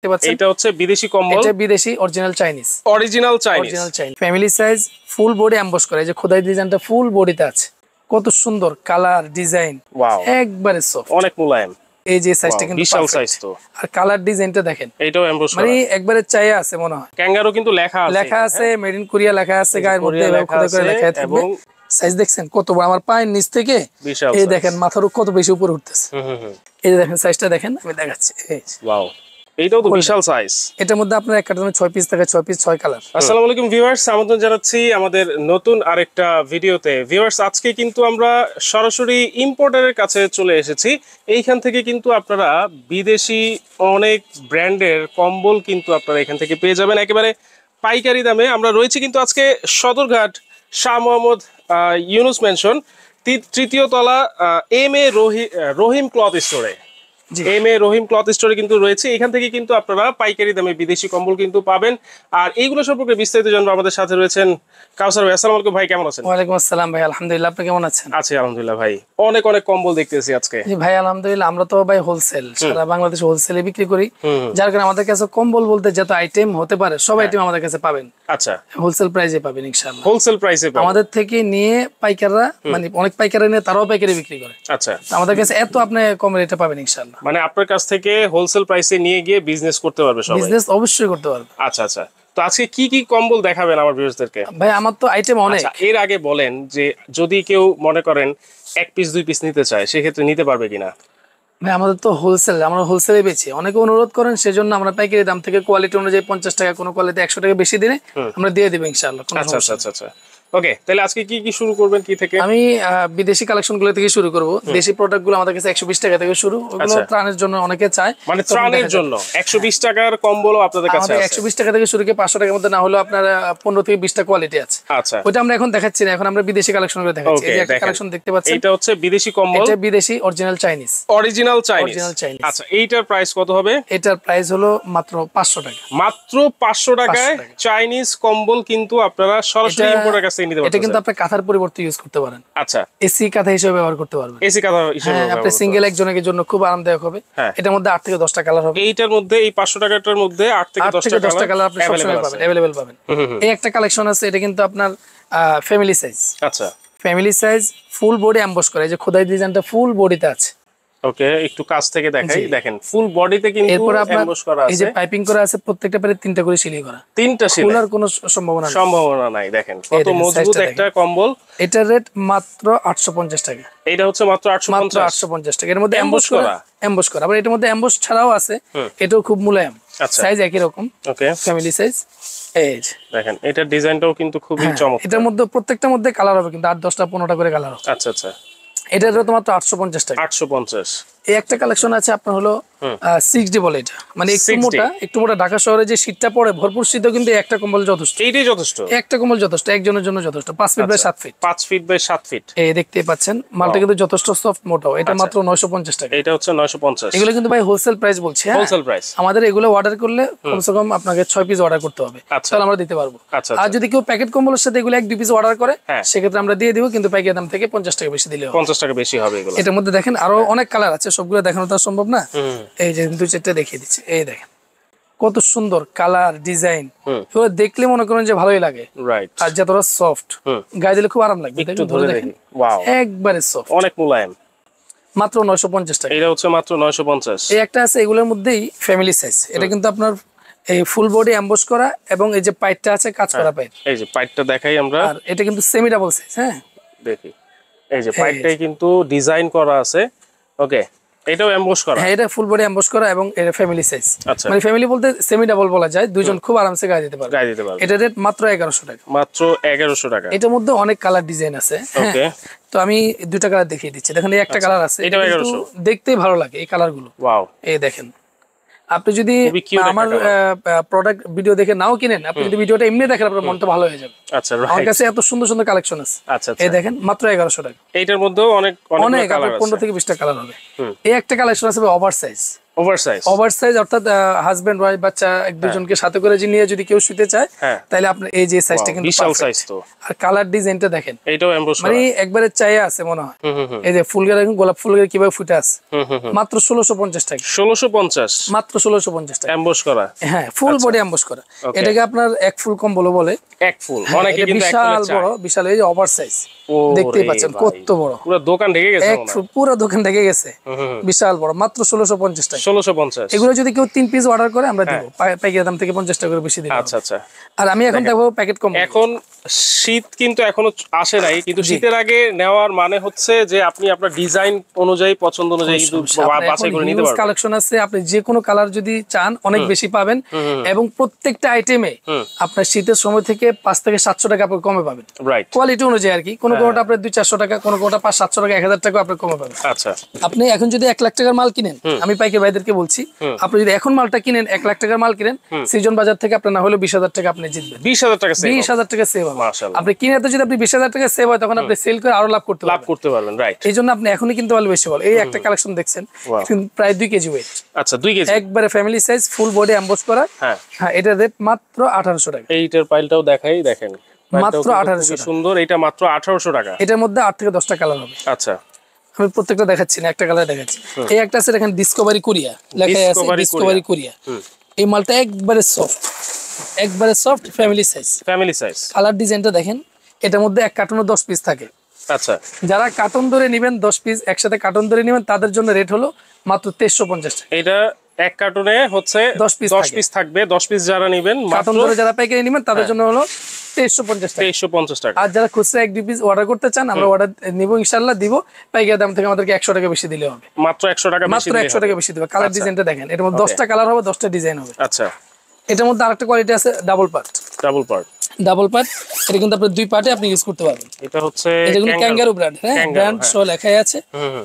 এটা হচ্ছে বিদেশি কম্বল, এটা বিদেশি original Chinese, original Chinese family size, full body emboss করা। এই যে খোদাই ডিজাইনটা ফুল বডিতে আছে, কত সুন্দর কালার ডিজাইন, ওয়াও একবারে সফট, অনেক মোলায়েম। এই যে সাইজটা কিন্তু বিশাল সাইজ তো, আর কালার ডিজাইনটা দেখেন, এটাও এমবস করা, মানে একবারে চাইয়া আছে মনে হয়। ক্যাঙ্গারু কিন্তু লেখা আছে মেড ইন কোরিয়া লেখা আছে, গায়ের মধ্যে খোদাই করে লেখা আছে। এবং সাইজ দেখছেন কত বড়, আমার পায়ের নিচ থেকে এই দেখেন মাথার কত বেশি উপরে উঠতেছে। এই যে দেখেন সাইজটা দেখেন, আমি দেখাচ্ছি। ওয়াও, এইটাও তো বিশাল সাইজ। এটার মধ্যে আপনার এক কার্টনে 6 পিস থাকে, 6 পিস 6 কালার। আসসালামু আলাইকুম ভিউয়ার্স, আমন্ত্রণ জানাচ্ছি আমাদের নতুন আরেকটা ভিডিওতে। ভিউয়ার্স, আজকে কিন্তু আমরা সরাসরি ইম্পোর্টারের কাছে চলে এসেছি। এইখান থেকে কিন্তু আপনারা বিদেশি অনেক ব্র্যান্ডের কম্বল কিন্তু আপনারা এখান থেকে পেয়ে যাবেন একেবারে পাইকারি দামে। আমরা রয়েছি কিন্তু আজকে সদরঘাট শাহ মোহাম্মদ ইউনুস মেনশন, তৃতীয় তলা এম এ রহিম ক্লথ স্টোরে। রহিম ক্লথ স্টোরে কিন্তু রয়েছে। এখান থেকে কিন্তু আপনারা পাইকারি দামে বিদেশি কম্বল কিন্তু পাবেন। আর এইগুলো সম্পর্কে বিস্তারিত জানবো, আমাদের সাথে রয়েছেন কাউসার ভাই। আসসালামু আলাইকুম ভাই, কেমন আছেন? ওয়ালাইকুম আসসালাম ভাই, আলহামদুলিল্লাহ, আপনি কেমন আছেন? আছি আলহামদুলিল্লাহ ভাই। অনেক অনেক কম্বল দেখতেছি আজকে। জি ভাই আলহামদুলিল্লাহ, আমরা তো ভাই হোলসেল, সারা বাংলাদেশে হোলসেলে বিক্রি করি, যার কারণে আমাদের কাছে কম্বল বলতে যত আইটেম হতে পারে সব আইটেম আমাদের কাছে পাবেন। আচ্ছা, হোলসেল প্রাইসে পাবেন ইনশাআল্লাহ। হোলসেল প্রাইসে আমাদের থেকে নিয়ে পাইকাররা, মানে অনেক পাইকাররা নিয়ে তারাও পাইকারি বিক্রি করে। আচ্ছা, আমাদের কাছে এত আপনি কম রেটে পাবেন ইনশাআল্লাহ। মানে আপনার কাছ থেকে হোলসেল প্রাইসে নিয়ে গিয়ে বিজনেস করতে পারবে সবাই? বিজনেস অবশ্যই করতে পারবে। আচ্ছা আচ্ছা, তো আজকে কি কি কম্বল দেখাবেন আমার ভিউয়ারদেরকে? ভাই আমার তো আইটেম অনেক। এর আগে বলেন যে যদি কেউ মনে করেন 1 পিস 2 পিস নিতে চায়, সেক্ষেত্রে নিতে পারবে কিনা? ভাই আমাদের তো হোলসেল, আমরা হোলসেলে বেচি। অনেকে অনুরোধ করেন, সেজন্য আমরা পাইকারি দাম থেকে কোয়ালিটি অনুযায়ী 50 টাকা, কোনো কোয়ালিটি 100 টাকা বেশি দিলে আমরা দিয়ে দেব ইনশাআল্লাহ। আচ্ছা আচ্ছা আচ্ছা, ওকে। তাহলে আজকে কি কি শুরু করবেন, কি থেকে? আমি বিদেশি কালেকশন গুলো থেকে শুরু করব। দেশি প্রোডাক্ট গুলো আমাদের কাছে 120 টাকা থেকে শুরু, ওগুলো ত্রাণের জন্য অনেকে চায়। মানে ত্রাণের জন্য 120 টাকার কম্বলও আপনাদের কাছে আছে? 120 টাকা থেকে শুরু করে 500 টাকার মধ্যে না হলে আপনার 15 থেকে 20টা কোয়ালিটি আছে। আচ্ছা, ওটা আমরা এখন দেখাচ্ছি না, এখন আমরা বিদেশি কালেকশন গুলো দেখাচ্ছি। এই যে একটা কালেকশন দেখতে পাচ্ছেন, এটা হচ্ছে বিদেশি কম্বল, এটা বিদেশি অরিজিনাল চাইনিজ, অরিজিনাল চাইনিজ। আচ্ছা, এইটার প্রাইস কত হবে? এটার প্রাইস হলো মাত্র 500 টাকা। মাত্র 500 টাকায় চাইনিজ কম্বল কিন্তু আপনারা সরাসরি ইম্পোর্টারের কাছে নিতে পারবেন। এটা কিন্তু আপনি কাঁথার পরিবর্তে ইউজ করতে পারেন। আচ্ছা, এসি কাঁথা হিসেবে ব্যবহার করতে পারবেন। এসি কাঁথা হিসেবে আপনি সিঙ্গেল একজনের জন্য খুব আরামদায়ক হবে। এটার মধ্যে 8 থেকে 10টা কালার হবে। এইটার মধ্যে এই 500 টাকাটার মধ্যে 8 থেকে 10টা কালার আপনি সবসময় পাবেন, अवेलेबल পাবেন। এই একটা কালেকশন আছে, এটা কিন্তু আপনার ফ্যামিলি সাইজ। আচ্ছা, family size, full body emboss করা। এই যে খোদাই ডিজাইনটা ফুল বডিতে আছে। ওকে, একটু কাছ থেকে দেখাই। দেখেন ফুল বডিতে কিন্তু এমবস করা আছে। এই যে পাইপিং করা আছে, প্রত্যেকটা পারে 3টা করে সিলাই করা। 3টা সিলাই, খোলার কোনো সম্ভাবনা নাই। দেখেন কত মজবুত একটা কম্বল। এটার রেট মাত্র 850 টাকা। এটা হচ্ছে মাত্র 850 টাকা। এর মধ্যে এমবস করা। আবার এটার মধ্যে এমবস ছাড়াও আছে, এটাও খুব মোলায়েম। সাইজ একই রকম। ওকে, ফ্যামিলি সাইজ। এই দেখেন এটার ডিজাইনটাও কিন্তু খুবই চমৎকার। এটার মধ্যে প্রত্যেকটার মধ্যে কালার হবে, কিন্তু 8, 10টা 15টা করে কালার হবে। আচ্ছা আচ্ছা, এটার রেট মাত্র 850 টাকা। 850। এই একটা কালেকশন আছে আপনার হলো 6D বলে, এটা মানে একটু মোটা। ঢাকা শহরে যে শীতটা পড়ে, ভরপুর শীতও কিন্তু একটা কম্বল যথেষ্ট। এইটাই যথেষ্ট, একটা কম্বল যথেষ্ট, একজনের জন্য যথেষ্ট। 5 feet by 7 feet. 5 feet by 7 feet. এই দেখতে পাচ্ছেন মালটা কিন্তু যথেষ্ট সফট, মোটাও। এটা মাত্র 950 টাকা। এটা হচ্ছে 950। এগুলো কিন্তু ভাই হোলসেল প্রাইস বলছি। Wholesale price. আমাদের এগুলো অর্ডার করলে কমসে কম আপনাকে 6 পিস অর্ডার করতে হবে, তাহলে আমরা দিতে পারবো। আর যদি কেউ প্যাকেট কম্বলের সাথে এগুলো 1-2 পিস অর্ডার করে, সেক্ষেত্রে আমরা দিয়ে দিব, কিন্তু পাইকারি দাম থেকে 50 টাকা বেশি দিলে হবে। 50 টাকা বেশি হবে এগুলো। এটার মধ্যে দেখেন আরো অনেক কালার আছে, সবগুলো দেখানো তো সম্ভব না। এই যে 2-4টা দেখিয়ে দিচ্ছি। এই দেখেন কত সুন্দর কালার ডিজাইন, এগুলো দেখলে মনে করেন যে ভালোই লাগে। রাইট। আর যতটা সফট, গায়ে দিলে খুব আরাম লাগবে। একটু ধরে দেখেন, ওয়াও, একবারে সফট, অনেক মোলায়েম। মাত্র 950 টাকা। এটা হচ্ছে মাত্র 950। এই একটা আছে এগুলোর মধ্যেই ফ্যামিলি সাইজ। এটা কিন্তু আপনার এই ফুল বডি এমবস করা, এবং এই যে পাইপটা আছে কাজ করা পাইপ। এই যে পাইপটা দেখাই আমরা। আর এটা কিন্তু সেমি ডাবল সাইজ। দেখি, এই যে পাইপটাই কিন্তু ডিজাইন করা আছে। ওকে, এটাও এমবস করা। এটা ফুল বডি এমবস করা, এবং এটা ফ্যামিলি সাইজ। মানে ফ্যামিলি বলতে সেমি ডাবল বলা যায়, দুইজন খুব আরামসে গায়ে দিতে পারবে। এটা রেট মাত্র 1100 টাকা। মাত্র 1100 টাকা। এটার মধ্যে অনেক কালার ডিজাইন আছে। ওকে, তো আমি 2টা কালার দেখিয়ে দিচ্ছি। দেখেন এই একটা কালার আছে, এটা 1100। দেখতেই ভালো লাগে এই কালারগুলো। ওয়াও, এই দেখেন, আপনি যদি আমার প্রোডাক্ট ভিডিও দেখে নাও কিনেন, আপনি যদি ভিডিওটা এমনি দেখেন, আপনার মনটা ভালো হয়ে যাবে। আচ্ছা, আমার কাছে এত সুন্দর সুন্দর কালেকশন আছে। আচ্ছা, এই দেখেন মাত্র 1100 টাকা। এইটার মধ্যেও অনেক 15 থেকে 20টা কালার হবে। এই একটা কালেকশন আছে ওভার সাইজ। ওভারসাইজ অর্থাৎ হাজবেন্ড ওয়াইফ বাচ্চা এক দুজনকে সাথে করে নিয়ে যদি কেউ শুতে চায় তাহলে আপনার এই যে সাইজটা কিন্তু বিশাল সাইজ। তো আর কালার ডিজাইনটা দেখেন, এটাও এমবোস করা, মানে একবারে চাইয়া আছে মনে হয়। এই যে ফুলগুলো দেখুন, গোলাপ ফুলগুলো কিভাবে ফুটে আছে, মাত্র 1650 টাকা। 1650, মাত্র 1650 টাকা এমবোস করা। হ্যাঁ, ফুল বডি এমবোস করা। এটাকে আপনার এক ফুল কম্বল বলে। এক ফুল অনেকে কিন্তু এক বিশাল বড়, বিশাল এই যে ওভারসাইজ দেখতেই পাচ্ছেন কত বড়, পুরো দোকান ঢেকে গেছে, এক ফুল পুরো দোকান ঢেকে গেছে, বিশাল বড়, মাত্র 1650 টাকা। 1650। এগুলো যদি কেউ 3 পিস অর্ডার করে আমরা দিব পাইকারি দাম থেকে 50 টাকা করে বেশি দিব। আচ্ছা আচ্ছা। আর আমি এখন দেখো প্যাকেট কম। এখন শীত কিন্তু এখনো আসে নাই, কিন্তু শীতের আগে নেওয়ার মানে হচ্ছে যে আপনি আপনার ডিজাইন অনুযায়ী, পছন্দ অনুযায়ী কিন্তু বাছাই করে নিতে পারবেন। কালেকশন আছে, আপনি যে কোনো কালার যদি চান অনেক বেশি পাবেন, এবং প্রত্যেকটা আইটেমে আপনার শীতের সময় থেকে 5 থেকে 700 টাকা আপনি কমে পাবেন, রাইট, কোয়ালিটি অনুযায়ী আর কি। কোন কোনটা আপনার 200-400 টাকা, কোন কোনটা 500-700 টাকা, 1000 টাকা আপনি কমে পাবেন। আচ্ছা, আপনি এখন যদি 1 লাখ টাকার মাল কিনেন, আমি পাইকারি ভাইদেরকে বলছি, আপনি যদি এখন মালটা কিনেন 1 লাখ টাকার মাল কিনেন, সিজন বাজার থেকে আপনার না হলে 20,000 টাকা আপনি জিতবেন। 20,000 টাকা সেভ, 20,000 টাকা সেভ হবে। মাশাআল্লাহ। আপনি কিনে তো যদি আপনি 20,000 টাকা সেভ হয়, তখন আপনি সেল করে আরো লাভ করতে পারবেন, রাইট। এই জন্য আপনি এখনই কিনতে পারলে বেশি ভালো। এই একটা কালেকশন দেখছেন, প্রায় 2 কেজি ওয়েট। আচ্ছা, 2 কেজি, একবারে family size, full body emboss করা। হ্যাঁ, এটার রেট মাত্র 1800 টাকা। এইটার পাইলটাও দেখাই, দেখেন মাত্র 1800 টাকা, সুন্দর। এটা মাত্র 1800 টাকা। এটার মধ্যে 8 থেকে 10টা কালার হবে। আচ্ছা, আমি প্রত্যেকটা দেখাচ্ছি না, একটা কালার দেখাচ্ছি। এই একটা আছে দেখেন, ডিসকভারি কোরিয়া লেখা আছে, ডিসকভারি কোরিয়া। এই মালটা একবারে সফট ফ্যামিলি সাইজ। কালার ডিজাইনটা দেখেন, এটার মধ্যে এক কার্টুনে 10 পিস থাকে। আচ্ছা, যারা কার্টুন ধরে নেবেন, 10 পিস একসাথে কার্টুন ধরে নেবেন, তাদের জন্য রেট হলো মাত্র 2350 টাকা। এটা এক কার্টুনে হচ্ছে 10 পিস থাকবে। 10 পিস যারা নেবেন, কার্টুন ধরে যারা পাইকারি নেবেন, তাদের জন্য হলো 2350 টাকা। আর যারা খুচরা 1-2 পিস অর্ডার করতে চান, আমরা অর্ডার নিব, ইনশাআল্লাহ দিব। পাইকারি দাম থেকে আমাদেরকে 100 টাকা বেশি দিলে হবে, মাত্র 100 টাকা বেশি দিবে। কালার ডিজাইনটা দেখেন, এর মধ্যে 10টা কালার হবে, 10টা ডিজাইন হবে। আচ্ছা, এটার মধ্যে আরেকটা কোয়ালিটি আছে, ডাবল পার্ট। এটা কিন্তু আপনি 2 পার্টে আপনি ইউজ করতে পারবেন। এটা হচ্ছে ক্যাঙ্গারু ব্র্যান্ড, ব্র্যান্ড সহ লেখাই আছে।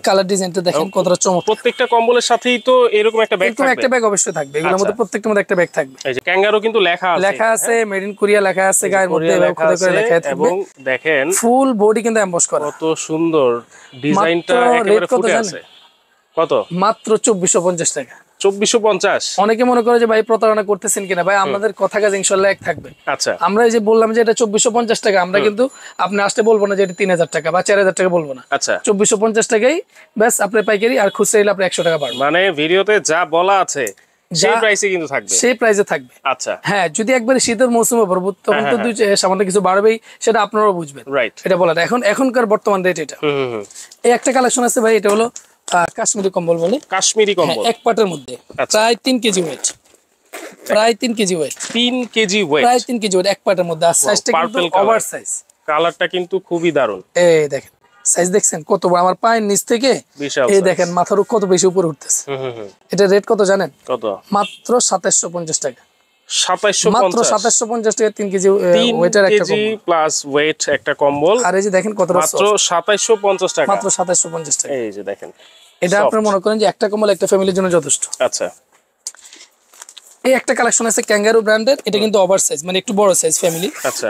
কালার ডিজাইনটা দেখেন কতটা চমৎকার। প্রত্যেকটা কম্বলের সাথেই তো এরকম একটা ব্যাগ থাকবে, একটা ব্যাগ অবশ্যই থাকবে। এগুলোর মধ্যে প্রত্যেকটার মধ্যে একটা ব্যাগ থাকবে। এই যে ক্যাঙ্গারু কিন্তু লেখা আছে, মেড ইন কোরিয়া লেখা আছে, গায়ের মধ্যে খোদাই করে লেখা থাকবে। এবং দেখেন ফুল বডি কিন্তু এমবস করা, কত সুন্দর ডিজাইনটা, একেবারে ফুটে আছে। কত? মাত্র 2450 টাকা। 2450। অনেকে মনে করে যে ভাই প্রতারণা করতেছেন কিনা। ভাই, আমাদের কথা কাজ ইনশাআল্লাহ এক থাকবে। আচ্ছা, আমরা এই যে বললাম যে এটা 2450 টাকা, আমরা কিন্তু আপনি আসতে বলবো না যে এটা 3000 টাকা বা 4000 টাকা বলবো না। আচ্ছা, 2450 টাকাই ব্যাস। আপনার পাইকারি আর খুচরা হলে আপনি 100 টাকা পাবেন। মানে ভিডিওতে যা বলা আছে সেই প্রাইসে কিন্তু থাকবে, সেই প্রাইসে থাকবে। আচ্ছা, হ্যাঁ, যদি একবারে শীতের মৌসুমে পড়বো, তখন তো সামান্য কিছু বাড়বেই, সেটা আপনারাও বুঝবেন, রাইট। এটা বলার এখনকার বর্তমান রেট এটা। এই একটা কালেকশন আছে ভাই, এটা হলো কাশ্মীরি কম্বল বলে। কাশ্মীরি কম্বল, এক পাটের মধ্যে প্রায় 3 কেজি ওয়েট, প্রায় 3 কেজি ওয়েট, এক পাটের মধ্যে। আর সাইজটা কিন্তু ওভার সাইজ। কালারটা কিন্তু খুবই দারুণ। এই দেখেন সাইজ দেখছেন কত বড়, আমার পায়ের নিচ থেকে এই দেখেন মাথার কত বেশি উপরে উঠতেছে। এটা রেট কত জানেন? কত? মাত্র 2750 টাকা। 2750, মাত্র 2750 টাকা 3 কেজি ওয়েটের একটা কম্বল, প্লাস ওয়েট একটা কম্বল। আর এই যে দেখেন কত, মাত্র 2750 টাকা, মাত্র 2750 টাকা। এই যে দেখেন, এটা আপনি মনে করেন যে একটা কম্বল একটা ফ্যামিলির জন্য যথেষ্ট। আচ্ছা, এই একটা কালেকশন আছে ক্যাঙ্গারু ব্র্যান্ডের, এটা কিন্তু ওভার সাইজ, মানে একটু বড় সাইজ ফ্যামিলি। আচ্ছা,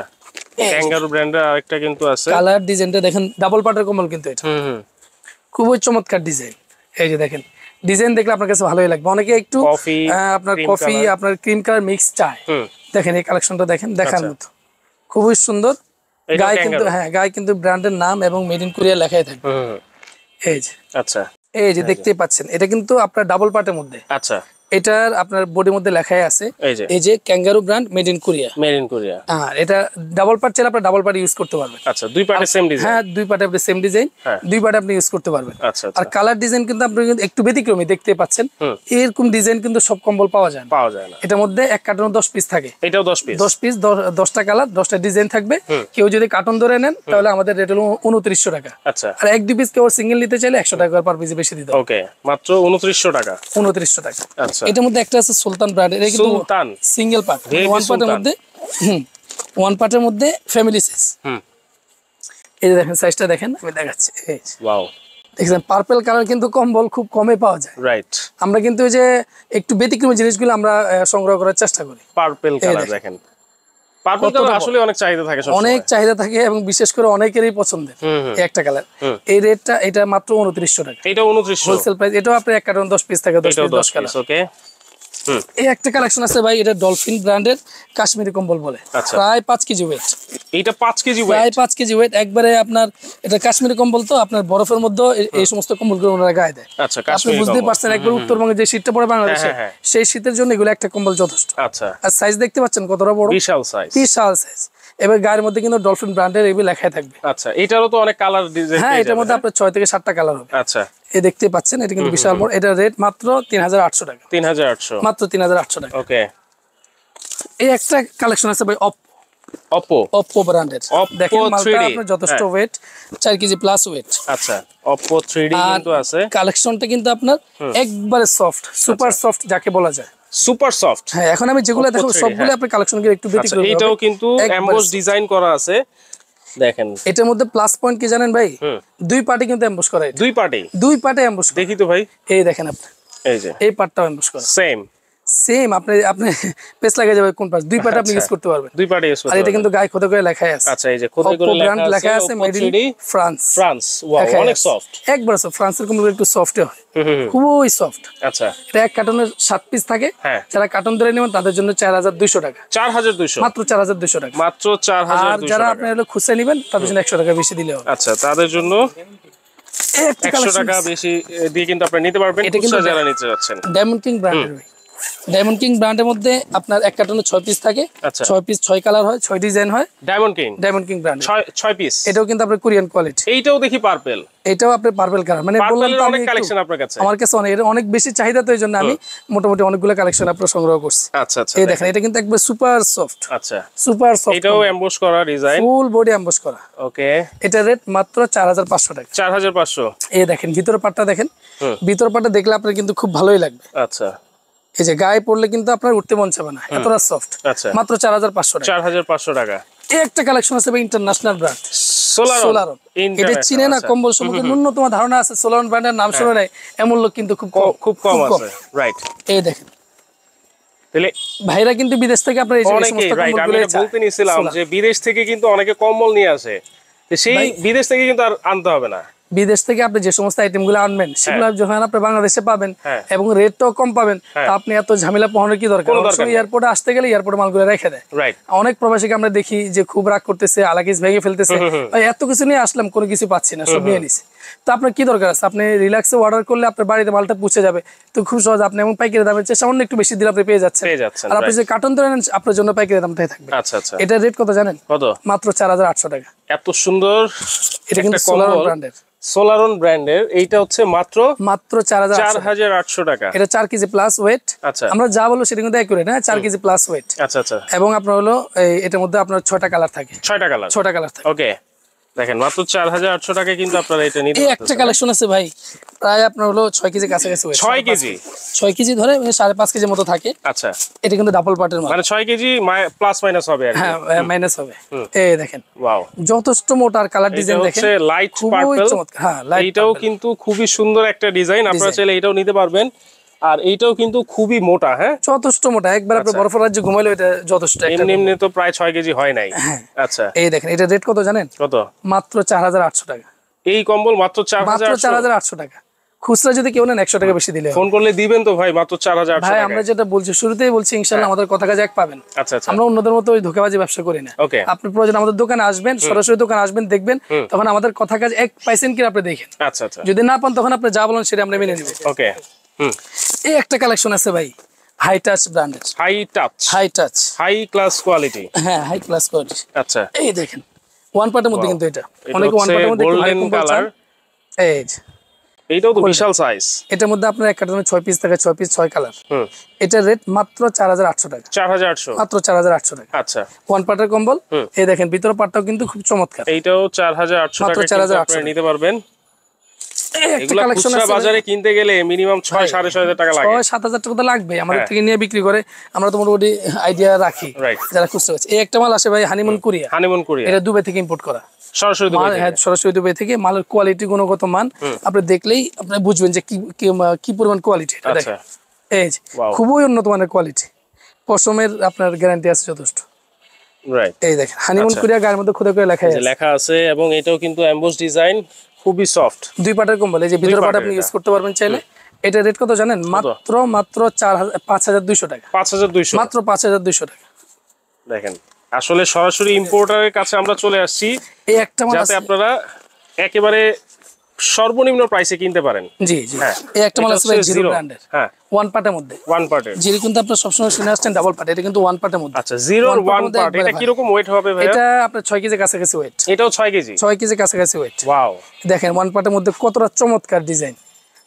ক্যাঙ্গারু ব্র্যান্ডের আরেকটা কিন্তু আছে। কালার ডিজাইনটা দেখেন, ডাবল পার্টের কম্বল কিন্তু এটা। খুবই চমৎকার ডিজাইন। এই যে দেখেন, ডিজাইন দেখলে আপনার কাছে ভালোই লাগবে। অনেকে একটু আপনার কফি, আপনার ক্রিম কালার মিক্স চায়। দেখেন এই কালেকশনটা দেখেন, দেখার মতো, খুবই সুন্দর। গায়ে কিন্তু গায়ে কিন্তু ব্র্যান্ডের নাম এবং মেড ইন কোরিয়া লেখাই থাকবে। এই যে, আচ্ছা, এই যে দেখতেই পাচ্ছেন, এটা কিন্তু আপনার ডাবল পার্টের মধ্যে। আচ্ছা, এটার আপনার বডির মধ্যে লেখাই আছে এই যে kangaroo brand, made in Korea. আর এটা ডাবল পার্ট চাইলে আপনি ডাবল পার্ট ইউজ করতে পারবেন। আচ্ছা, 2 পার্টে সেম ডিজাইন। হ্যাঁ, 2 পার্টে আপনি সেম ডিজাইন, 2 পার্টে আপনি ইউজ করতে পারবেন। আচ্ছা, আর কালার ডিজাইন কিন্তু আপনি একটু ব্যতিক্রমী দেখতে পাচ্ছেন। এরকম ডিজাইন কিন্তু সব কম্বল পাওয়া যায় না। এটার মধ্যে এক কার্টুনে 10 পিস থাকে। এটাও 10 পিস, 10টা কালার, 10টা ডিজাইন থাকবে। কেউ যদি কার্টুন ধরে নেন, তাহলে আমাদের রেট হলো 2900 টাকা। আচ্ছা, আর 1-2 পিস কেউ সিঙ্গেল নিতে চাইলে 100 টাকা পার পিস বেশি দিতে হবে। ওকে, মাত্র 2900 টাকা। 2900 টাকা। আচ্ছা, এটার মধ্যে একটা আছে সুলতান ব্র্যান্ড, এটা কিন্তু সিঙ্গেল পার্ট, ওয়ান পার্টের মধ্যে, ওয়ান পার্টের মধ্যে ফ্যামিলি সাইজ। এই যে দেখেন সাইজটা দেখেন, আমি দেখাচ্ছি। ওয়াও, দেখছেন পার্পল কালার কিন্তু কম্বল খুব কমে পাওয়া যায়, রাইট। আমরা কিন্তু ওই যে একটু ব্যতিক্রমী জিনিসগুলো আমরা সংগ্রহ করার চেষ্টা করি। পার্পল কালার দেখেন, পার্পল কালার আসলে অনেক চাহিদা থাকে, অনেক চাহিদা থাকে এবং বিশেষ করে অনেকেরই পছন্দের এই একটা কালার। এই রেটটা এটা মাত্র 2900 টাকা। এটা 2900 হোলসেল প্রাইস। এটাও আপনার এক কার্টন 10 পিস থাকে, 10 পিস 10 কালার। ওকে। এই একটা কালেকশন আছে ভাই, এটা ডলফিন ব্র্যান্ডের কাশ্মীরি কম্বল বলে, প্রায় 5 কেজি ওয়েট। এটা 5 কেজি ওয়েট, প্রায় 5 কেজি ওয়েট একবারে আপনার। এটা কাশ্মীরি কম্বল, তো আপনার বরফের মধ্যে এই সমস্ত কম্বলগুলো ওনারা গায়ে দেয়। আচ্ছা, আপনি বুঝতে পারছেন একবার উত্তরবঙ্গে যে শীতটা পড়ে বাংলাদেশে, সেই শীতের জন্য এগুলো একটা কম্বল যথেষ্ট। আচ্ছা, আর সাইজ দেখতে পাচ্ছেন কতটা বড়, বিশাল সাইজ, বিশাল সাইজ। এবার গায়ের মধ্যে কিন্তু ডলফিন ব্র্যান্ডের এগুলো লেখাই থাকবে। আচ্ছা, এটারও তো অনেক কালার ডিজাইন। হ্যাঁ, এটার মধ্যে আপনার 6 থেকে 7টা কালার হবে। আচ্ছা, এই দেখতে পাচ্ছেন, এটা কিন্তু বিশাল বড়। এটা রেট মাত্র 3800 টাকা। 3800, মাত্র 3800 টাকা। ওকে। এই একটা কালেকশন আছে ভাই, Oppo ব্র্যান্ডের। দেখেন মালটা আপনার যথেষ্ট ওয়েট, 4 কেজি প্লাস ওয়েট। আচ্ছা, Oppo 3D কিন্তু আছে। কালেকশনটা কিন্তু আপনার একবারে সফট, সুপার সফট যাকে বলা যায়, সুপার সফট। হ্যাঁ, এখন আমি যেগুলো দেখাবো সবগুলো আপনার কালেকশনগুলো একটু ব্যতিক্রম হবে। এটাও কিন্তু এমবস ডিজাইন করা আছে, দেখেন। এটার মধ্যে প্লাস পয়েন্ট কি জানেন ভাই? দুই পার্টে কিন্তু এমবস করা। দুই পার্টে এমবস। দেখি তো ভাই, এই দেখেন আপনি, এই যে এই পার্টটাও এমবস করা সেম। আপনি পেস লাগিয়ে যাবে কোন পাশ, দুই পার্টে আপনি ইউজ করতে পারবেন। দুই পার্টে ইউজ করতে আর এটা কিন্তু গায়ে খোদাই করে লেখাই আছে। আচ্ছা, এই যে খোদাই করে লেখা আছে মেড ইন ফ্রান্স। ওয়াও, অনেক সফট। একবার সফট। ফ্রান্সের কম্বল একটু সফট হয়, খুবই সফট। আচ্ছা, এটা এক কার্টনের 7 পিস থাকে। যারা কার্টন ধরে নেবেন তাদের জন্য 4200 টাকা। 4200, মাত্র 4200 টাকা, মাত্র 4200। আর যারা আপনি হলো খুচরা নেবেন তাদের জন্য 100 টাকা বেশি দিলে হবে। আচ্ছা, তাদের জন্য 100 টাকা বেশি দিয়ে কিন্তু আপনি নিতে পারবেন, খুচরা যারা নিতে যাচ্ছেন। ডায়মন্ড কিং ব্র্যান্ডের, ডায়মন্ড কিং ব্র্যান্ডের মধ্যে আপনার এক কার্টনে 6 পিস থাকে। 6 পিস 6 কালার হয়, 6 ডিজাইন হয়। Diamond king brand 6 piece. এটাও কিন্তু আপনার কোরিয়ান কোয়ালিটি। এইটাও দেখি পার্পল, এটাও আপনার পার্পল কালার। মানে বললাম তো অনেক কালেকশন আপনার কাছে। আমার কাছে অনেক বেশি চাহিদা, তো এইজন্য আমি মোটামুটি অনেকগুলো কালেকশন আপনার সংগ্রহ করছি। আচ্ছা আচ্ছা, এই দেখেন, এটা কিন্তু একবার সুপার সফট। আচ্ছা, সুপার সফট। এটাও এমবস করা ডিজাইন, ফুল বডি এমবস করা। ওকে। এটা রেট মাত্র 4500 টাকা। 4500। এই দেখেন ভিতরের পাটটা দেখেন, ভিতরের পাটটা দেখলে আপনার কিন্তু খুব ভালোই লাগবে। আচ্ছা, এই যে গায়ে পড়লে কিন্তু আপনার উঠতে মন চাবে না, এতটা সফট। আচ্ছা, মাত্র 4500 টাকা। 4500 টাকা। এই একটা কালেকশন আছে ইন্টারন্যাশনাল ব্র্যান্ড সোলারন। এটা চিনে না কম্বল সম্পর্কে ন্যূনতম ধারণা আছে। সোলারন ব্র্যান্ডের নাম শুনে নাই এমন লোক কিন্তু খুব কম আছে। রাইট। এই দেখেন, তাহলে ভাইরা কিন্তু বিদেশ থেকে আপনার এই সমস্ত কম্বলগুলো বলতে নিছিলাম যে বিদেশ থেকে কিন্তু অনেকে কম্বল নিয়ে আসে, তো সেই বিদেশ থেকে কিন্তু আর আনতে হবে না। বিদেশ থেকে আপনি যে সমস্ত আইটেমগুলো আনবেন সেগুলো যখন আপনি বাংলাদেশে পাবেন এবং রেটটাও কম পাবেন, তা আপনি এত ঝামেলা পোহানোর কি দরকার? এয়ারপোর্টে আসতে গেলে এয়ারপোর্টে মালগুলো রেখে দেয়। অনেক প্রবাসীকে আমরা দেখি যে খুব রাগ করতেছে, আলাকিস ভেঙে ফেলতেছে, এত কিছু নিয়ে আসলাম কোনো কিছু পাচ্ছি না, সব নিয়ে নিছি। তো আপনার কি দরকার আছে? আপনি রিল্যাক্সে অর্ডার করলে আপনার বাড়িতে মালটা পৌঁছে যাবে, তো খুব সহজ। আপনি এমন পাইকারি দামের চেয়ে সামান্য একটু বেশি দিলে আপনি পেয়ে যাচ্ছেন। আর আপনি যে কার্টন ধরে নেন আপনার জন্য পাইকারি দামটাই থাকবে। আচ্ছা আচ্ছা, এটার রেট কত জানেন? কত? মাত্র 4800 টাকা। এত সুন্দর। এটা কিন্তু সোলারন ব্র্যান্ডের। সোলারন ব্র্যান্ডের এইটা হচ্ছে মাত্র 4800 টাকা। এটা 4 কেজি প্লাস ওয়েট। আচ্ছা, আমরা যা বলবো সেটা কিন্তু অ্যাকুরেট, হ্যাঁ, 4 কেজি প্লাস ওয়েট। আচ্ছা আচ্ছা, এবং আপনার হলো এটার মধ্যে আপনার 6টা কালার থাকে। 6টা কালার থাকে। ওকে, দেখেন মাত্র 4800 টাকায় কিন্তু আপনারা এটা নিতে পারবেন। এই একটা কালেকশন আছে ভাই, প্রায় আপনার হলো 6 কেজি কাছাকাছি ওয়েট। 6 কেজি ধরে 5.5 কেজির মতো থাকে। আচ্ছা, এটা কিন্তু ডাবল পার্টের মাল, মানে 6 কেজি প্লাস মাইনাস হবে আর কি। হ্যাঁ, মাইনাস হবে। এই দেখেন, ওয়াও, যথেষ্ট মোটা। আর কালার ডিজাইন দেখেন, এটা হচ্ছে লাইট পার্পল। হ্যাঁ, এইটাও কিন্তু খুবই সুন্দর একটা ডিজাইন, আপনারা চাইলে এটাও নিতে পারবেন। আর এইটাও কিন্তু খুবই মোটা, হ্যাঁ, যথেষ্ট মোটা। একবার আপনি বরফের রাজ্যে ঘুমাইলে এটা যথেষ্ট। এমনি তো প্রায় 6 কেজি হয় নাই। আচ্ছা, এই দেখেন, এটা রেট কত জানেন? কত? মাত্র 4800 টাকা। এই কম্বল মাত্র 4800 টাকা। খুচরা যদি কেউ নেন 100 টাকা বেশি দিলে ফোন করলে দিবেন তো ভাই, মাত্র 4800 টাকা। ভাই আমরা যেটা বলছি শুরুতেই বলছি, ইনশাআল্লাহ আমাদের কথা কাজে এক পাবেন। আচ্ছা আচ্ছা, আমরা অন্যদের মতো ওই ধোঁকাবাজি ব্যবসা করি না। আপনি প্রয়োজন আমাদের দোকানে আসবেন, সরাসরি দোকানে আসবেন, দেখবেন, তখন আমাদের কথা কাজ এক পাইছেন কিনা আপনি দেখেন। আচ্ছা আচ্ছা, যদি না পান তখন আপনি যা বলেন সেটা আমরা মেনে নিব। ওকে। এই একটা কালেকশন আছে ভাই, হাই টাচ ব্র্যান্ডের। High class quality. হ্যাঁ, হাই ক্লাস কোয়ালিটি। আচ্ছা, এই দেখেন ওয়ান পার্টের মধ্যে কিন্তু এটা অনেক ওয়ান পার্টের মধ্যে গোল্ডেন কালার। এই এইটাও তো বিশাল সাইজ। এটার মধ্যে আপনার এক কার্টনে 6 পিস থাকে, 6 পিস 6 কালার। এটার রেট মাত্র 4800 টাকা। 4800, মাত্র 4800 টাকা। আচ্ছা, ওয়ান পার্টের কম্বল। এই দেখেন ভিতরের পার্টটাও কিন্তু খুব চমৎকার। এইটাও 4800 টাকা আপনি নিতে পারবেন। একটা কালেকশন আছে, বাজারে কিনতে গেলে মিনিমাম 6-6500 টাকা লাগে, 6-7000 টাকা তো লাগবে। আমাদের থেকে নিয়ে বিক্রি করে আমরা তো মোটামুটি আইডিয়া রাখি যারা খুচরা আছে। এই একটা মাল আসে ভাই, হানিমুন কোরিয়া। এটা দুবাই থেকে ইম্পোর্ট করা, সরাসরি দুবাই থেকে। হ্যাঁ, সরাসরি দুবাই থেকে। মালের কোয়ালিটি, গুণগত মান আপনি দেখলেই আপনি বুঝবেন যে কি পরিমাণ কোয়ালিটি। এটা দেখেন, এই খুবই উন্নত মানের কোয়ালিটি। পশমের আপনার গ্যারান্টি আছে যথেষ্ট। রাইট। এই দেখেন হানিমুন কোরিয়া গায়ের মধ্যে খুদে করে লেখা আছে, লেখা আছে, এবং এটাও কিন্তু এমবোস ডিজাইন, খুবই সফট। দুই পাটের কম্বল, এই যে ভিতর পাট আপনি ইউজ করতে পারবেন চাইলে। এটা রেট কত জানেন? মাত্র 5200 টাকা। 5200, মাত্র 5200 টাকা। দেখেন আসলে সরাসরি ইম্পোর্টারের কাছে আমরা চলে আসছি, এই একটা মাল যাতে আপনারা একেবারে সর্বনিম্ন প্রাইসে কিনতে পারেন। জি জি, এই একটা মাল আছে জিরো ব্র্যান্ডের, হ্যাঁ ওয়ান পার্টের মধ্যে। ওয়ান পার্টের জিরো কিন্তু আপনারা সবসময় শুনে আসছেন ডাবল পার্ট, এটা কিন্তু ওয়ান পার্টের মধ্যে। আচ্ছা, জিরোর ওয়ান পার্ট, এটা কি রকম ওয়েট হবে ভাই? এটা আপনার 6 কেজি কাছাকাছি ওয়েট। এটাও 6 কেজি? 6 কেজি কাছাকাছি ওয়েট। ওয়াও, দেখেন ওয়ান পার্টের মধ্যে কতটা চমৎকার ডিজাইন।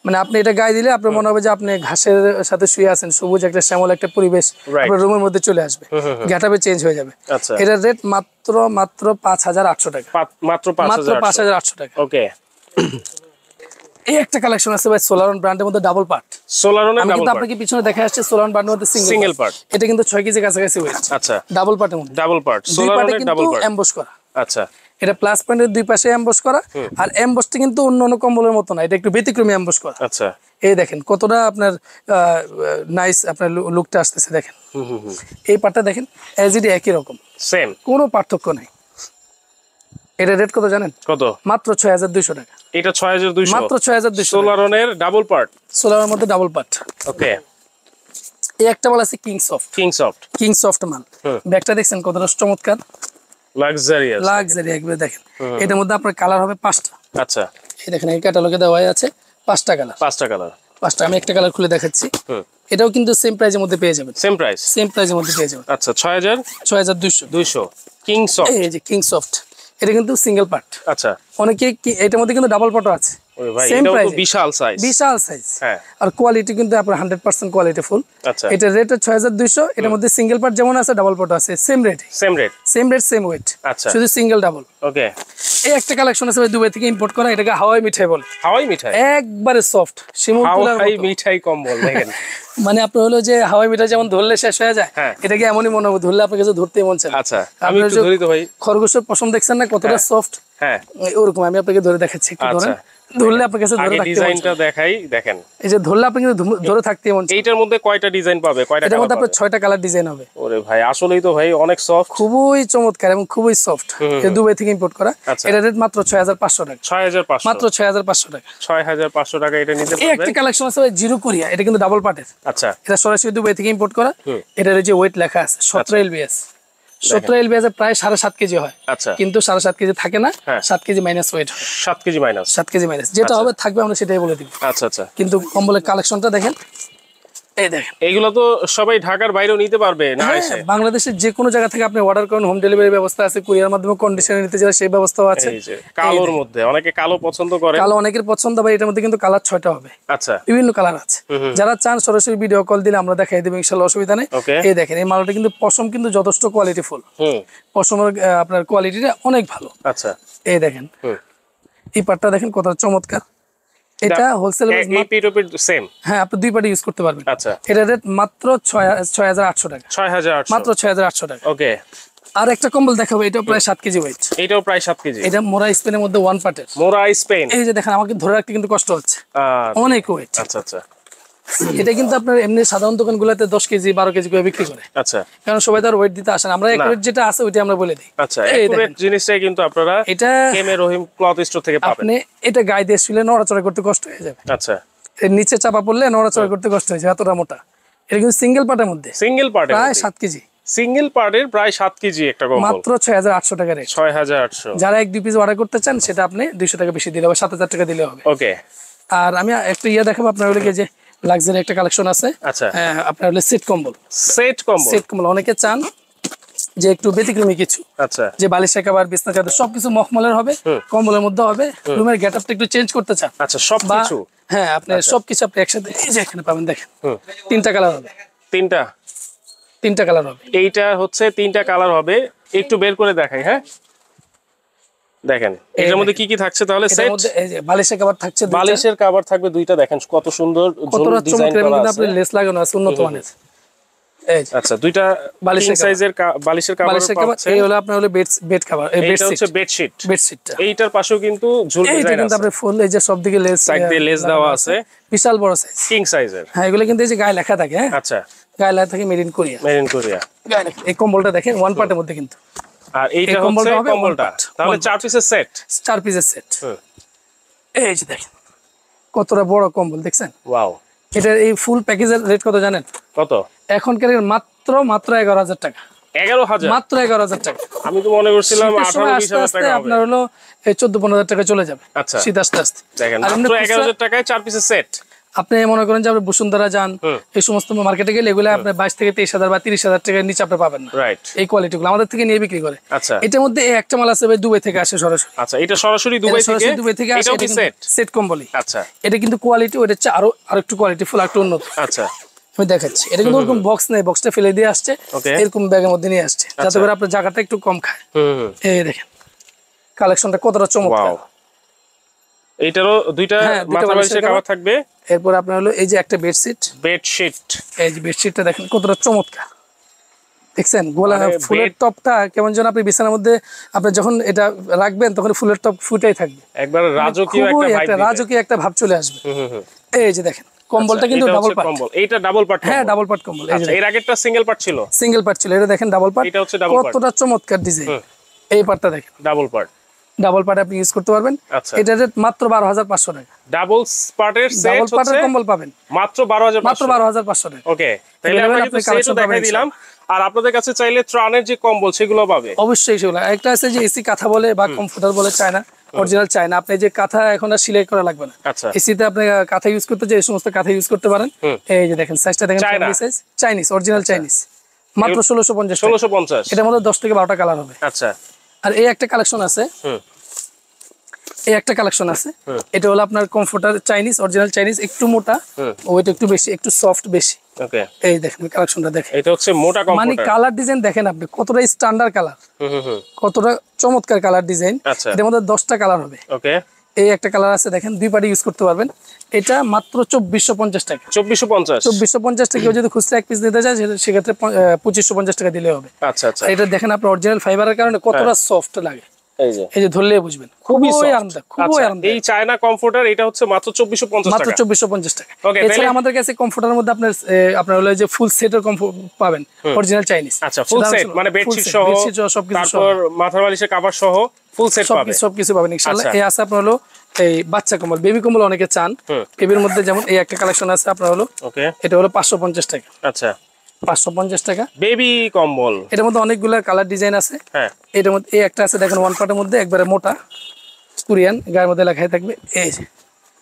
মানে আপনি এটা গায়ে দিলে আপনার মনে হবে যে আপনি ঘাসের সাথে শুয়ে আছেন, সবুজ একটা শ্যামল একটা পরিবেশ আপনার রুমের মধ্যে চলে আসবে, গেটআপে চেঞ্জ হয়ে যাবে। আচ্ছা, এটার রেট মাত্র 5800 টাকা। মাত্র 5800 টাকা। ওকে। এই একটা কালেকশন আছে ভাই সোলারন ব্র্যান্ডের মধ্যে ডাবল পার্ট। সোলারনের ডাবল পার্ট, আপনাকে পিছনে দেখা আসছে সোলারন ব্র্যান্ডের মধ্যে সিঙ্গেল পার্ট। এটা কিন্তু 6 কেজি কাছাকাছি ওয়েট। আচ্ছা, ডাবল পার্টের মধ্যে, ডাবল পার্ট সোলারনের ডাবল পার্ট এমবস করা। আচ্ছা, এটা প্লাস পয়েন্টের দুই পাশে এমবস করা, আর এমবসটা কিন্তু অন্য কম্বলের মতো না, এটা একটু ব্যতিক্রমী এমবস করা। আচ্ছা, এই দেখেন কতটা আপনার নাইস আপনার লুকটা আসতেছে। দেখেন এই পার্টটা দেখেন, এজ ইট একই রকম, সেম, কোনো পার্থক্য নাই। এটা রেট কত জানেন? কত? মাত্র 6200 টাকা। এটা 6200, মাত্র 6200। সোলারনের ডাবল পার্ট, সোলারের মধ্যে ডাবল পার্ট। ওকে। এই একটা মাল আছে কিং সফট। কিং সফট মাল, ব্যাগটা দেখছেন কতটা চমৎকার, লাক্সারি একবারে। দেখেন এটার মধ্যে আপনার কালার হবে 5টা। আচ্ছা, এই দেখেন এই ক্যাটালগে দেওয়া আছে 5টা কালার। 5টা আমি একটা কালার খুলে দেখাচ্ছি। এটাও কিন্তু সেম প্রাইসের মধ্যে পেয়ে যাবেন। সেম প্রাইসের মধ্যে পেয়ে যাবেন। আচ্ছা, 6200 কিং সফট। এই যে কিং সফট, এটা কিন্তু সিঙ্গেল পার্ট। আচ্ছা, অনেকে এটার মধ্যে কিন্তু ডাবল পার্টও আছে। ওরে ভাই, এটাও তো বিশাল সাইজ। হ্যাঁ, আর কোয়ালিটি কিন্তু আপনার 100% কোয়ালিটি ফুল। আচ্ছা, এটা রেট 6200। এটার মধ্যে সিঙ্গেল পার্ট যেমন আছে ডাবল পার্টও আছে, সেম রেট সেম ওয়েট, আচ্ছা, শুধু সিঙ্গেল ডাবল। ওকে। এই একটা কালেকশন আছে দুবাই থেকে ইম্পোর্ট করা, এটাকে হাওয়াই মিঠাই বলে। হাওয়াই মিঠাই একবারে সফট, শিমুল তুলার মতো। হাওয়াই মিঠাই কম্বল দেখেন। মানে আপনার হলো যে হাওয়াই মিঠাই যেমন ধরলে শেষ হয়ে যায়, এটাকে এমনই মনে হবে ধরলে আপনার কাছে ধরতেই মন চায়। আচ্ছা, আমি একটু ধরি তো ভাই। খরগোশের পশম দেখছেন না কতটা সফট? হ্যাঁ, ওরকম আমি আপনাকে ধরে দেখাচ্ছি, একটু ধরেন, ধরলে আপনার কাছে ধরে থাকতে ডিজাইনটা দেখাই। দেখেন এই যে ধরলে আপনি কিন্তু ধরে থাকতে মন চায়। এইটার মধ্যে কয়টা ডিজাইন পাবে? এটার মধ্যে আপনার 6টা কালার ডিজাইন হবে। ওরে ভাই, আসলেই তো ভাই অনেক সফট, খুবই চমৎকার এবং খুবই সফট। এটা দুবাই থেকে ইম্পোর্ট করা। এটা রেট মাত্র 6500 টাকা। 6500, মাত্র 6500 টাকা। 6500 টাকা এটা নিতে পারবেন। এই একটা কালেকশন আছে জিরো কোরিয়া, এটা কিন্তু ডাবল পার্টের। আচ্ছা, এটা সরাসরি দুবাই থেকে ইম্পোর্ট করা। এটার যে ওয়েট লেখা আছে 17 এলবিএস। 17 এলবিএস প্রায় 7.5 কেজি হয়। আচ্ছা, কিন্তু 7.5 কেজি থাকে না, 7 কেজি মাইনাস ওয়েট হয়। 7 কেজি মাইনাস, 7 কেজি মাইনাস যেটা হবে থাকবে আমরা সেটাই বলে দিব। আচ্ছা, কিন্তু কম্বলের কালেকশনটা দেখেন, এই দেখেন এইগুলো তো সবাই ঢাকার বাইরেও নিতে পারবে না? বাংলাদেশের যে কোনো জায়গা থেকে আপনি অর্ডার করেন, হোম ডেলিভারি ব্যবস্থা আছে, কুরিয়ার মাধ্যমে কন্ডিশনে নিতে চাইলে সেই ব্যবস্থাও আছে। এই যে কালোর মধ্যে অনেকে কালো পছন্দ করে, কালো অনেকের পছন্দ, ভাই এটার মধ্যে কিন্তু কালার 6টা হবে। আচ্ছা, বিভিন্ন কালার আছে। যারা চান সরাসরি ভিডিও কল দিলে আমরা দেখাই দেব, ইনশাআল্লাহ, অসুবিধা নেই। এই দেখেন এই মালটা কিন্তু পশম কিন্তু যথেষ্ট কোয়ালিটি ফুল। পশমের আপনার কোয়ালিটিটা অনেক ভালো। আচ্ছা, এই দেখেন এই পাটটা দেখেন কত চমৎকার। এটা হোলসেল সেম, হ্যাঁ আপনি দুই পার্টি ইউজ করতে পারবেন। আচ্ছা, এটা রেট মাত্র 6800 টাকা। 6800, মাত্র 6800 টাকা। ওকে। আর একটা কম্বল দেখাবো, এটাও প্রায় 7 কেজি ওয়েট। এটাও প্রায় 7 কেজি। এটা মোরা স্পেনের মধ্যে ওয়ান পার্টের। মোরা স্পেন। এই যে দেখেন আমাকে ধরে রাখতে কিন্তু কষ্ট হচ্ছে, অনেক ওয়েট। আচ্ছা, এটা কিন্তু আপনার এমনি সাধারণ দোকানগুলোতে 10 কেজি 12 কেজি করে বিক্রি করে। আচ্ছা, কারণ সবাই তার ওয়েট দিতে আসেন, আমরা একুরেট যেটা আছে ওইটা আমরা বলে দিই। আচ্ছা, একুরেট জিনিসটাই কিন্তু আপনারা এটা কেমে রহিম ক্লথ স্টোর থেকে পাবেন। আপনি এটা গায়ে দিয়ে শুলে নড়াচড়া করতে কষ্ট হয়ে যাবে। আচ্ছা, এর নিচে চাপা পড়লে নড়াচড়া করতে কষ্ট হয়ে যাবে, এতটা মোটা। এটা কিন্তু সিঙ্গেল পার্টের মধ্যে, প্রায় 7 কেজি। সিঙ্গেল পার্টের প্রায় 7 কেজি একটা কম্বল, মাত্র 6800 টাকা রেট। 6800। যারা 1-2 পিস অর্ডার করতে চান সেটা আপনি 200 টাকা বেশি দিলে হবে, 7000 টাকা দিলে হবে। ওকে। আর আমি একটা দেখাবো আপনার, হলো যে লাক্সারি একটা কালেকশন আছে। আচ্ছা, আপনার হলো সেট কম্বল। অনেকে চান যে একটু ব্যতিক্রমী কিছু, আচ্ছা, যে বালিশের কভার, বিছনা চাদর সবকিছু মখমলের হবে, কম্বলের মধ্যে হবে, রুমের গেটআপটা একটু চেঞ্জ করতে চান। আচ্ছা, সবকিছু, হ্যাঁ আপনি সবকিছু আপনি একসাথে এই যে এখানে পাবেন। দেখেন 3টা কালার হবে। 3টা কালার হবে। এইটা হচ্ছে 3টা কালার হবে, একটু বের করে দেখাই। হ্যাঁ, দেখেন এটার মধ্যে কি কি থাকছে তাহলে? সেট, এই যে বালিশের কভার থাকছে, বালিশের কভার থাকবে 2টা। দেখেন কত সুন্দর ডিজাইন করা আছে, আপনি লেস লাগানো আছে উন্নত মানের। আচ্ছা, 2টা কিং সাইজের বালিশের কভার পাচ্ছে। এই হলো আপনার হলো বেড কভার, এই বেডশিট, হচ্ছে বেডশিটটা। এইটার পাশেও কিন্তু ঝুল ডিজাইন আছে। এটা কিন্তু আপনি ফুল এই যে সব দিকে লেস, সাইড দিয়ে লেস দেওয়া আছে, বিশাল বড় সাইজ, কিং সাইজের। হ্যাঁ এগুলো কিন্তু এই যে গায়ে লেখা থাকে। হ্যাঁ আচ্ছা, গায়ে লেখা থাকে মেড ইন কোরিয়া। গায়ে লেখা। এই কম্বলটা দেখেন ওয়ান পার্টের মধ্যে কিন্তু আর এইটা হচ্ছে কম্বলটা, তাহলে 4 পিসের সেট, 4 পিসের সেট। এই যে দেখেন কতটা বড় কম্বল দেখছেন। ওয়াও, এটা এই ফুল প্যাকেজের রেট কত জানেন? কত? এখনকার মাত্র 11,000 টাকা। 11,000? মাত্র 11,000 টাকা। আমি তো মনে করছিলাম 18-20,000 টাকা হবে। আপনার হলো 14-15,000 টাকা চলে যাবে। আচ্ছা, শীত আস্তে আস্তে দেখেন মাত্র 11,000 টাকায় 4 পিসের সেট। আপনি মনে করেন যে আপনি বসুন্ধরা যান, এই সমস্ত মার্কেটে গেলে এগুলো আপনি 22 থেকে 23,000 বা 30,000 টাকার নিচে আপনি পাবেন না। রাইট, এই কোয়ালিটিগুলো আমাদের থেকে নিয়ে বিক্রি করে। আচ্ছা, এটার মধ্যে এই একটা মাল আছে ভাই দুবাই থেকে আসে সরাসরি। আচ্ছা, এটা সরাসরি দুবাই থেকে আসে। এটাও কি সেট? সেট কম্বলই। আচ্ছা, এটা কিন্তু কোয়ালিটি ওটা হচ্ছে আরো একটু কোয়ালিটি ফুল, একটু উন্নত। আচ্ছা, আমি দেখাচ্ছি। এটা কিন্তু ওরকম বক্স নেই, বক্সটা ফেলে দিয়ে আসছে, এরকম ব্যাগের মধ্যে নিয়ে আসছে, যাতে করে আপনার জায়গাটা একটু কম খায়। এই দেখেন কালেকশনটা কতটা চমৎকার। এইটারও দুইটা মাথা বালিশের কভার থাকবে। এরপর আপনার হলো এই যে একটা বেডশিট, এই যে বেডশিটটা দেখেন কতটা চমৎকার। দেখছেন গোলা ফুলের টপটা কেমন যেন আপনি বিছানার মধ্যে আপনি যখন এটা রাখবেন তখন ফুলের টপ ফুটেই থাকবে, একবার রাজকীয় রাজকীয় একটা ভাব চলে আসবে। এই যে দেখেন কম্বলটা কিন্তু ডাবল পার্ট। এইটা ডাবল পার্ট? হ্যাঁ, ডাবল পার্ট কম্বল। এই যে এর আগেরটা সিঙ্গেল পার্ট ছিল। সিঙ্গেল পার্ট ছিল, এটা দেখেন ডাবল পার্ট। এটা হচ্ছে ডাবল পার্ট। কতটা চমৎকার ডিজাইন। এই পার্টটা দেখেন ডাবল পার্ট। ডাবল পার্ট আপনি ইউজ করতে পারবেন। এটা রেট মাত্র 12,500 টাকা। ডাবল পার্টের সেট ডাবল পার্টের কম্বল পাবেন মাত্র 12,500 টাকা। ওকে, তাহলে আমরা কিন্তু সেটও দেখাই দিলাম। আর আপনাদের কাছে চাইলে ত্রাণের যে কম্বল সেগুলো পাবে অবশ্যই। সেগুলো একটা আছে যে এসি কাঁথা বলে বা কমফোর্টার বলে, চায়না অরিজিনাল চায়না। আপনি যে কাঁথা এখন আর সেলাই করা লাগবে না। আচ্ছা, এসিতে আপনি কাঁথা ইউজ করতে যে এই সমস্ত কাঁথা ইউজ করতে পারেন। এই যে দেখেন সাইজটা দেখেন, সাইজ চাইনিজ, অরিজিনাল চাইনিজ, মাত্র 1650। এটার মধ্যে 10 থেকে 12টা কালার হবে। আচ্ছা, আর এই একটা কালেকশন আছে, এটা হলো আপনার কমফোর্টার চাইনিজ, অরিজিনাল চাইনিজ, একটু মোটা, ওইটা একটু বেশি, একটু সফট বেশি। ওকে, এই দেখেন কালেকশনটা দেখেন, এটা হচ্ছে মোটা কমফোর্টার। মানে কালার ডিজাইন দেখেন আপনি কতটা স্ট্যান্ডার্ড কালার, কতটা চমৎকার কালার ডিজাইন। এটার মধ্যে 10টা কালার হবে। ওকে, এই একটা কালার আছে দেখেন, দুই পার্টি ইউজ করতে পারবেন। এটা মাত্র 2450 টাকা। 2450 টাকা। কেউ যদি খুচরা এক পিস নিতে চায় সেক্ষেত্রে 2550 টাকা দিলে হবে। আচ্ছা, আচ্ছা, এটা দেখেন আপনার অরিজিনাল ফাইবারের কারণে কতটা সফট লাগে। এই যে ধরলেই বুঝবেন, খুবই আরামদায়ক, খুবই আরামদায়ক। এই চায়না কমফোর্টার এটা হচ্ছে মাত্র 2450 টাকা। মাত্র 2450 টাকা। এছাড়া আমাদের কাছে কমফোর্টারের মধ্যে আপনার হলো যে ফুল সেটের কমফোর্ট পাবেন, অরিজিনাল চাইনিজ। আচ্ছা, ফুল সেট মানে বেডশিট সহ, তারপর মাথার বালিশের কভার সহ ফুল সেট পাবেন, সবকিছু পাবেন ইনশাআল্লাহ। এই আছে আপনার হলো এই বাচ্চা কম্বল, বেবি কম্বল অনেকে চান। বেবির মধ্যে যেমন এই একটা কালেকশন আছে আপনার হলো, ওকে, এটা হলো 550 টাকা। আচ্ছা, 550 টাকা বেবি কম্বল। এটার মধ্যে অনেকগুলো কালার ডিজাইন আছে। হ্যাঁ, এটার মধ্যে এই একটা আছে দেখেন, ওয়ান পার্টের মধ্যে একবারে মোটা কোরিয়ান, গায়ের মধ্যে লেখাই থাকবে। এই যে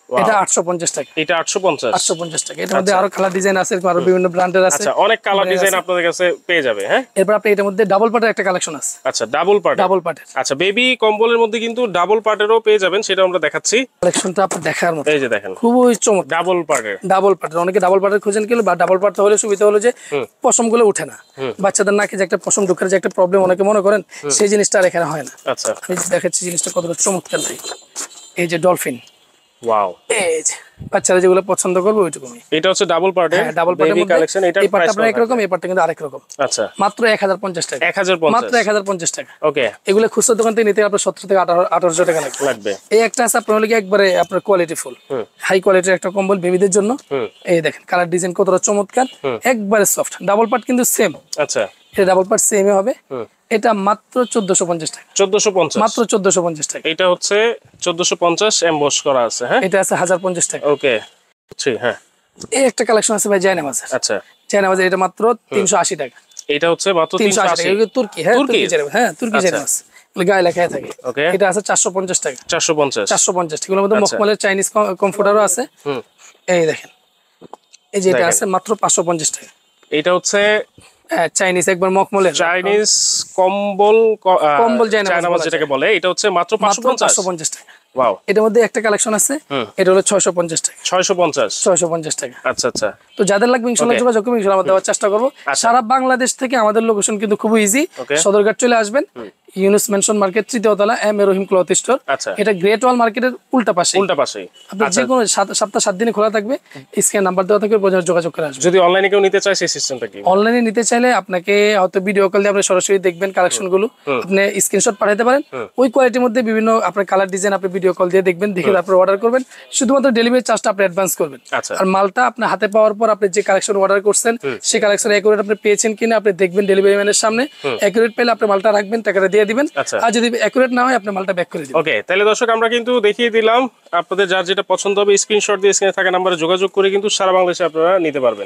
এটা 850 টাকা। এটা 850 টাকা। এটার মধ্যে আরো কালার ডিজাইন আছে, আরো বিভিন্ন ব্র্যান্ডের আছে। আচ্ছা, অনেক কালার ডিজাইন আপনাদের কাছে পেয়ে যাবে। হ্যাঁ, এরপর আপনি এটার মধ্যে ডাবল পার্টের একটা কালেকশন আছে। আচ্ছা, ডাবল পার্টের। আচ্ছা, বেবি কম্বলের মধ্যে কিন্তু ডাবল পার্টেরও পেয়ে যাবেন, সেটা আমরা দেখাচ্ছি। কালেকশনটা আপনি দেখার মতো। এই যে দেখেন, খুবই চমৎকার। ডাবল পার্টের অনেকে ডাবল পার্টের খোঁজেন, কিন্তু বা ডাবল পার্ট হলে সুবিধা হলো যে পশমগুলো উঠে না। বাচ্চাদের নাকি যে একটা পশম ঢোকার যে একটা প্রবলেম অনেকে মনে করেন, সেই জিনিসটা আর এখানে হয় না। আচ্ছা, আমি দেখাচ্ছি জিনিসটা কতটা চমৎকার লাগে। এই যে ডলফিন, ওয়াও, এই যে বাচ্চারা যেগুলো পছন্দ করবে ওইটুকুই। এটা হচ্ছে ডাবল পার্টের বেবি কালেকশন। এটা এই পার্টটা আপনার একরকম, এই পার্টটা কিন্তু আরেক রকম। আচ্ছা, মাত্র 1050 টাকা। 1050, মাত্র 1050 টাকা। ওকে, এগুলো খুচরা দোকান থেকে নিতে আপনার 17 থেকে 1800 টাকা লাগবে। এই একটা আছে আপনার হলো একবারে আপনার কোয়ালিটি ফুল, হাই কোয়ালিটির একটা কম্বল বেবিদের জন্য। এই দেখেন কালার ডিজাইন কতটা চমৎকার, একবারে সফট। ডাবল পার্ট কিন্তু সেম। আচ্ছা, এটা ডাবল পার্ট সেমই হবে। এটা মাত্র 1450 টাকা। 1450, মাত্র 1450 টাকা। এটা হচ্ছে 1450 এমবস করা আছে। হ্যাঁ, এটা আছে 1050 টাকা। ওকে, হ্যাঁ, এই একটা কালেকশন আছে ভাই জায়নামাজের। আচ্ছা, জায়নামাজের এটা মাত্র 380 টাকা। এটা হচ্ছে মাত্র 380 টাকা। তুর্কি, হ্যাঁ, তুর্কি জায়নামাজ, গায়ে লেখাই থাকে। এটা আছে 450 টাকা। 450 এগুলোর মধ্যে মখমলের চাইনিজ কমফোর্টারও আছে। এই দেখেন, এই যে এটা আছে মাত্র 550 টাকা। এটা হচ্ছে চাইনিজ, একবার মখমলের চাইনিজ কম্বল জায়নামাজ যেটাকে বলে, এটা হচ্ছে মাত্র 550 টাকা। ওয়াও, এটার মধ্যে একটা কালেকশন আছে, এটা হলো 650 টাকা। 650 টাকা। আচ্ছা, আচ্ছা, তো যাদের লাগবে ইনশাআল্লাহ যোগাযোগ করবেন, ইনশাআল্লাহ আমরা দেওয়ার চেষ্টা করব। সারা বাংলাদেশ থেকে আমাদের লোকেশন কিন্তু খুব ইজি। সদরঘাট চলে আসবেন, ইউনুস মেনশন মার্কেট 3য় তলা M A Rahim cloth store. আচ্ছা, এটা গ্রেট ওয়াল মার্কেটের উল্টা পাশে। আপনি যে কোনো সপ্তাহ 7 দিনে খোলা থাকবে, স্ক্রিনে নাম্বার দেওয়া থাকবে, যোগাযোগ করে আসবে। যদি অনলাইনে কেউ নিতে চায় সেই সিস্টেমটা কি? অনলাইনে নিতে চাইলে আপনাকে হয়তো ভিডিও কল দিয়ে আপনি সরাসরি দেখবেন কালেকশন গুলো, আপনি স্ক্রিনশট পাঠাতে পারেন। ওই কোয়ালিটির মধ্যে বিভিন্ন আপনার কালার ডিজাইন আপনি ভিডিও কল দিয়ে দেখবেন, দেখে তারপর অর্ডার করবেন। শুধুমাত্র ডেলিভারি চার্জটা আপনি অ্যাডভান্স করবেন। আর মালটা আপনার হাতে পাওয়ার পর আপনি যে কালেকশন অর্ডার করছেন সেই কালেকশন অ্যাকুরেট আপনি পেয়েছেন কিনা আপনি দেখবেন ডেলিভারি ম্যানের সামনে। অ্যাকুরেট পেলে আপনি মালটা রাখবেন, টাকাটা দিয়ে দিবেন। আর যদি অ্যাকুরেট না হয় আপনি মালটা ব্যাক করে দিবেন। ওকে, তাহলে দর্শক আমরা কিন্তু দেখিয়ে দিলাম, আপনাদের যার যেটা পছন্দ হবে স্ক্রিনশট দিয়ে স্ক্রিনে থাকা নম্বরে যোগাযোগ করে কিন্তু সারা বাংলাদেশে আপনারা নিতে পারবেন।